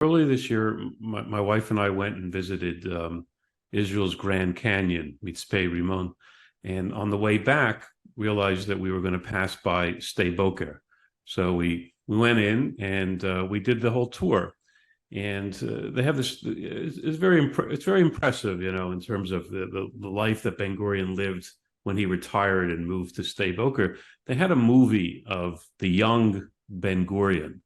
Early this year, my wife and I went and visited Israel's Grand Canyon, Mitzpeh Rimon, and on the way back, realized that we were going to pass by Sde Boker. So we went in and we did the whole tour. And they have this. It's very impressive, in terms of the life that Ben Gurion lived when he retired and moved to Sde Boker. They had a movie of the young Ben Gurion.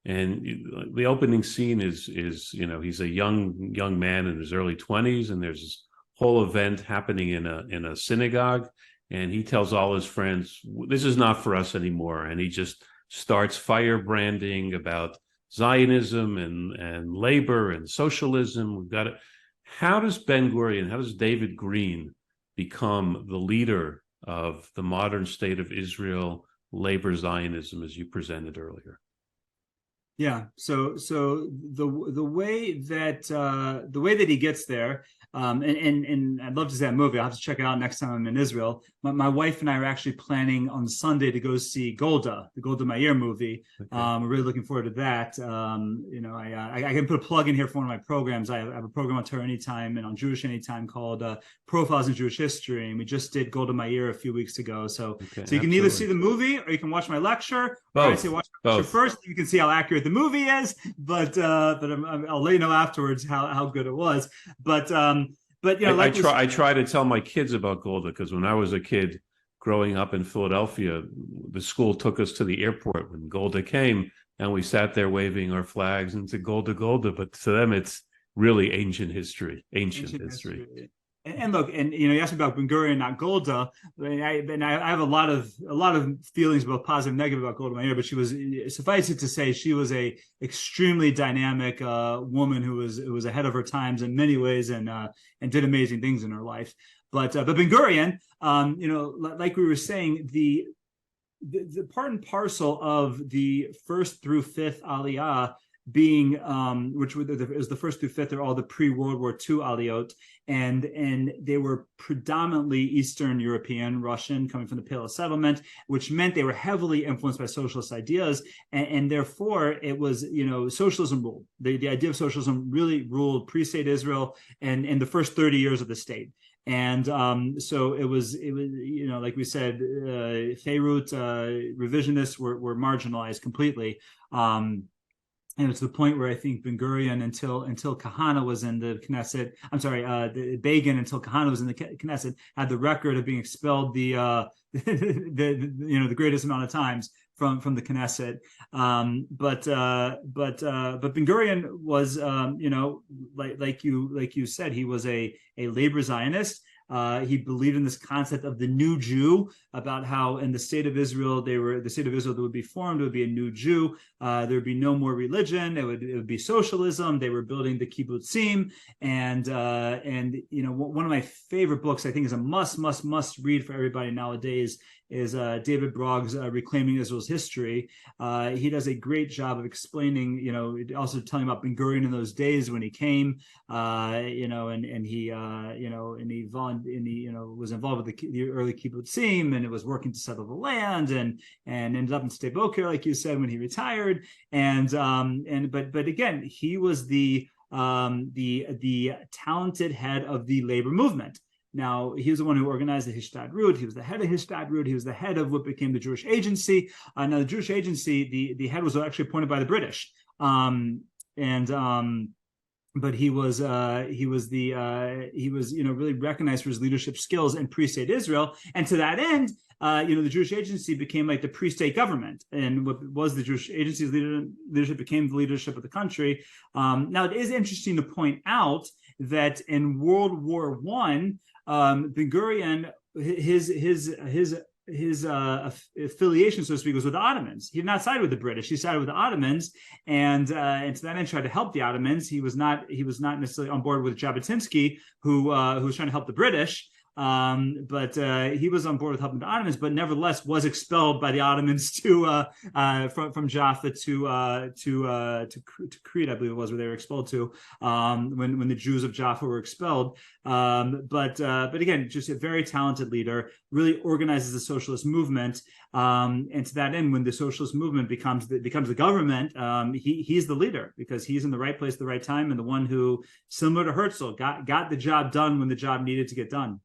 And the opening scene is he's a young man in his early 20s, and there's this whole event happening in a synagogue, and he tells all his friends, "This is not for us anymore," and he just starts firebranding about Zionism and labor and socialism. We've got it. How does David Green become the leader of the modern state of Israel, labor Zionism, as you presented earlier? Yeah. So the way that he gets there, and I'd love to see that movie. I'll have to check it out next time I'm in Israel. My wife and I are actually planning on Sunday to go see Golda, the Golda Meir movie. Okay. We're really looking forward to that. I can put a plug in here for one of my programs. I have a program on Torah Anytime and on Jewish Anytime called Profiles in Jewish History, and we just did Golda Meir a few weeks ago. So you can either see the movie or you can watch my lecture. Both. I'd say watch my lecture first. You can see how accurate the movie is, but I'll let you know afterwards how good it was. But I try to tell my kids about Golda, because when I was a kid growing up in Philadelphia, the school took us to the airport when Golda came, and we sat there waving our flags and said Golda, Golda. But to them, it's really ancient history. And look, you asked me about Ben Gurion, not Golda. I have a lot of feelings, both positive and negative, about Golda Meir. But suffice it to say, she was a extremely dynamic woman who was ahead of her times in many ways, and did amazing things in her life. But Ben Gurion, like we were saying, the part and parcel of the first through fifth Aliyah being which is the first through fifth are all the pre-World War II aliyot, and they were predominantly Eastern European, Russian, coming from the Pale of Settlement, which meant they were heavily influenced by socialist ideas, and therefore it was, socialism ruled. The idea of socialism really ruled pre-state Israel and in the first 30 years of the state. And so it was like we said, Feirut, revisionists were marginalized completely. And it's the point where I think Ben Gurion, until Kahana was in the Knesset, Begin, until Kahana was in the Knesset, had the record of being expelled the greatest amount of times from the Knesset. But Ben Gurion was, like you said, he was a labor Zionist. He believed in this concept of the new Jew, about how in the state of Israel that would be formed would be a new Jew. There would be no more religion. It would be socialism. They were building the kibbutzim, and one of my favorite books, I think, is a must read for everybody nowadays, is David Brogg's Reclaiming Israel's History. He does a great job of explaining, also telling about Ben Gurion in those days when he came, and he was involved with the early kibbutzim, and it was working to settle the land, and ended up in Sde Boker, like you said, when he retired. But again, he was the talented head of the labor movement. Now, he was the one who organized the Hishtadrut. He was the head of Hishtadrut. He was the head of what became the Jewish Agency. Now, the Jewish Agency, the head was actually appointed by the British, but he was really recognized for his leadership skills in pre-state Israel. And to that end, the Jewish Agency became like the pre-state government, and what was the Jewish Agency's leadership became the leadership of the country. Now, it is interesting to point out that in World War I, Ben Gurion, his affiliation, so to speak, was with the Ottomans. He did not side with the British. He sided with the Ottomans, and to that end tried to help the Ottomans. He was not necessarily on board with Jabotinsky, who was trying to help the British. but he was on board with helping the Ottomans, but nevertheless was expelled by the Ottomans from Jaffa to Crete, I believe it was, where they were expelled to when the Jews of Jaffa were expelled. But again, just a very talented leader, really organizes the socialist movement. And to that end, when the socialist movement becomes the government, he's the leader because he's in the right place at the right time, and the one who, similar to Herzl, got the job done when the job needed to get done.